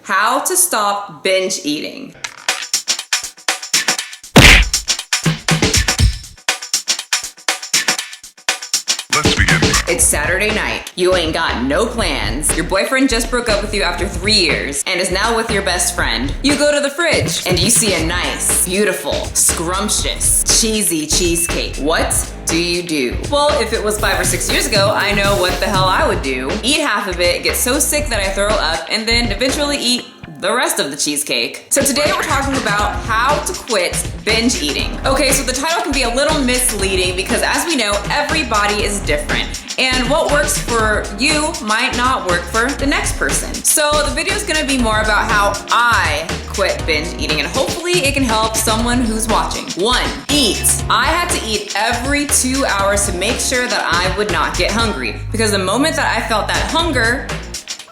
How to stop binge eating. Let's begin. It's Saturday night. You ain't got no plans. Your boyfriend just broke up with you after 3 years and is now with your best friend. You go to the fridge and you see a nice, beautiful, scrumptious, cheesy cheesecake. What do you do? Well, if it was 5 or 6 years ago, I know what the hell I would do. Eat half of it, get so sick that I throw up, and then eventually eat the rest of the cheesecake. So today we're talking about how to quit binge eating. Okay, so the title can be a little misleading because as we know, everybody is different. And what works for you might not work for the next person. So the video is gonna be more about how I quit binge eating and hopefully it can help someone who's watching. 1, eat. I had to eat every 2 hours to make sure that I would not get hungry because the moment that I felt that hunger,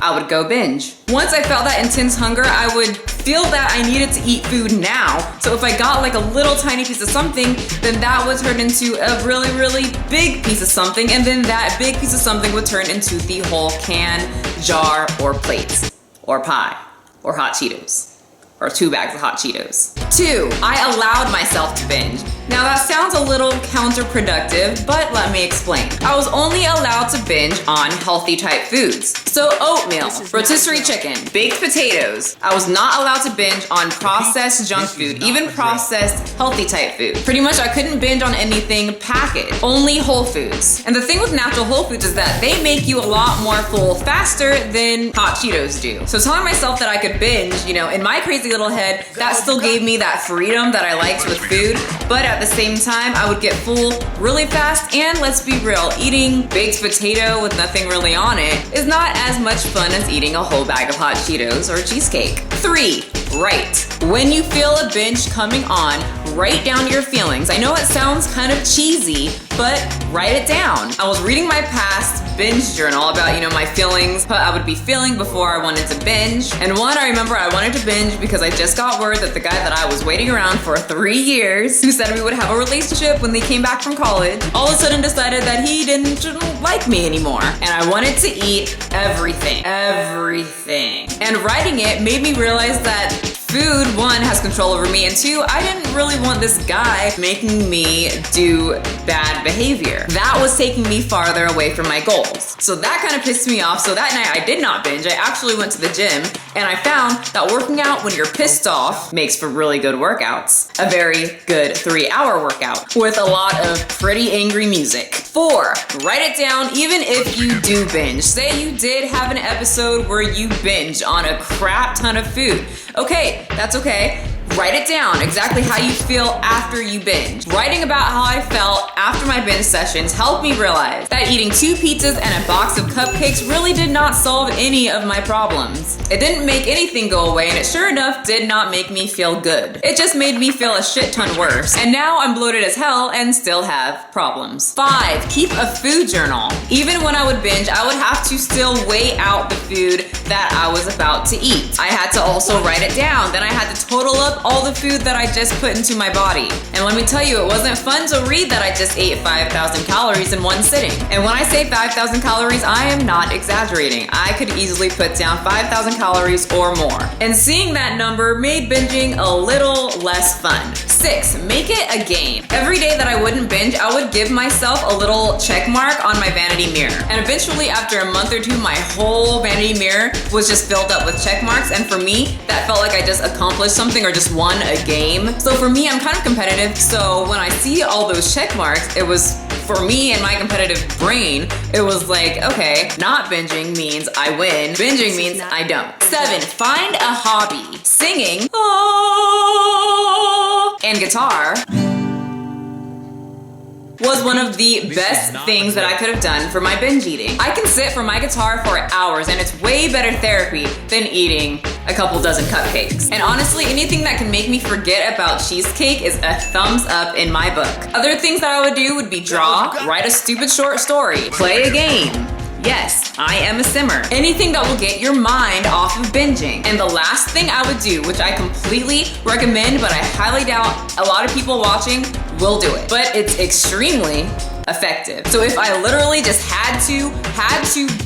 I would go binge. Once I felt that intense hunger, I would feel that I needed to eat food now. So if I got like a little tiny piece of something, then that would turn into a really, really big piece of something. And then that big piece of something would turn into the whole can, jar, or plate, or pie, or hot Cheetos, or 2 bags of hot Cheetos. 2, I allowed myself to binge. Now that sounds a little counterproductive, but let me explain. I was only allowed to binge on healthy type foods. So oatmeal, rotisserie chicken, baked potatoes. I was not allowed to binge on processed junk food, even processed healthy type food. Pretty much I couldn't binge on anything packaged, only whole foods. And the thing with natural whole foods is that they make you a lot more full faster than hot Cheetos do. So telling myself that I could binge, in my crazy little head, that still gave me that freedom that I liked with food, but at the same time, I would get full really fast, and let's be real, eating baked potato with nothing really on it is not as much fun as eating a whole bag of hot Cheetos or cheesecake. 3, write. When you feel a binge coming on, write down your feelings. I know it sounds kind of cheesy, but write it down. I was reading my past binge journal about, my feelings, what I would be feeling before I wanted to binge. And one, I remember I wanted to binge because I just got word that the guy that I was waiting around for 3 years, who said we would have a relationship when they came back from college, all of a sudden decided that he didn't like me anymore. And I wanted to eat everything. And writing it made me realize that food, 1, has control over me, and 2, I didn't really want this guy making me do bad behavior. That was taking me farther away from my goals. So that kind of pissed me off. So that night I did not binge. I actually went to the gym and I found that working out when you're pissed off makes for really good workouts. A very good 3-hour workout with a lot of pretty angry music. 4, write it down even if you do binge. Say you did have an episode where you binge on a crap ton of food. Okay, that's okay. Write it down, exactly how you feel after you binge. Writing about how I felt after my binge sessions helped me realize that eating 2 pizzas and a box of cupcakes really did not solve any of my problems. It didn't make anything go away, and it sure enough did not make me feel good. It just made me feel a shit ton worse. And now I'm bloated as hell and still have problems. 5, keep a food journal. Even when I would binge, I would have to still weigh out the food that I was about to eat. I had to also write it down. Then I had to total up all the food that I just put into my body. And let me tell you, it wasn't fun to read that I just ate 5,000 calories in one sitting. And when I say 5,000 calories, I am not exaggerating. I could easily put down 5,000 calories or more. And seeing that number made binging a little less fun. 6, make it a game. Every day that I wouldn't binge, I would give myself a little check mark on my vanity mirror. And eventually, after a month or 2, my whole vanity mirror was just filled up with check marks. And for me, that felt like I just accomplished something or just won a game. So for me, I'm kind of competitive. So when I see all those check marks, it was, for me and my competitive brain, it was like, okay, not binging means I win. Binging means I don't. 7, find a hobby. Singing, and guitar was one of the best things that I could have done for my binge eating. I can sit for my guitar for hours and it's way better therapy than eating a couple dozen cupcakes. And honestly, anything that can make me forget about cheesecake is a thumbs up in my book. Other things that I would do would be draw, write a stupid short story, play a game. Yes, I am a simmer. Anything that will get your mind off of binging. And the last thing I would do, which I completely recommend, but I highly doubt a lot of people watching will do it, but it's extremely effective. So if I literally just had to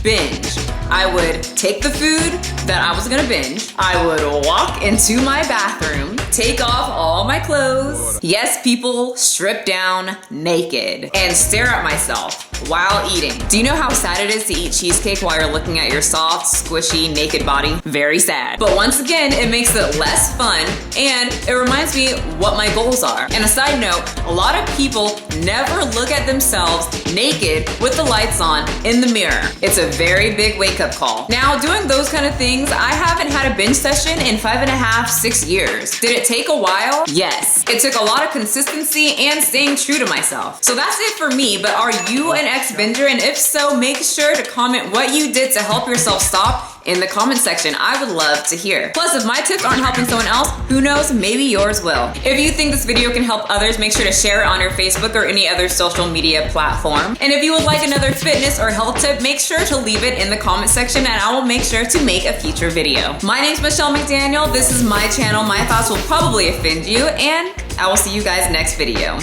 binge, I would take the food that I was gonna binge, I would walk into my bathroom, take off all my clothes, yes people, strip down naked, and stare at myself while eating. Do you know how sad it is to eat cheesecake while you're looking at your soft, squishy, naked body? Very sad. But once again, it makes it less fun, and it reminds me what my goals are. And a side note, a lot of people never look at themselves naked with the lights on in the mirror. It's a very big wake-up call. Now, doing those kind of things, I haven't had a binge session in 5.5, 6 years. Did it take a while? Yes. It took a lot of consistency and staying true to myself. So that's it for me, but are you an ex-binger? And if so, make sure to comment what you did to help yourself stop in the comment section. I would love to hear. Plus, if my tips aren't helping someone else, who knows, maybe yours will. If you think this video can help others, make sure to share it on your Facebook or any other social media platform. And if you would like another fitness or health tip, make sure to leave it in the comment section and I will make sure to make a future video. My name's Michelle McDaniel. This is my channel. My thoughts will probably offend you, and I will see you guys next video.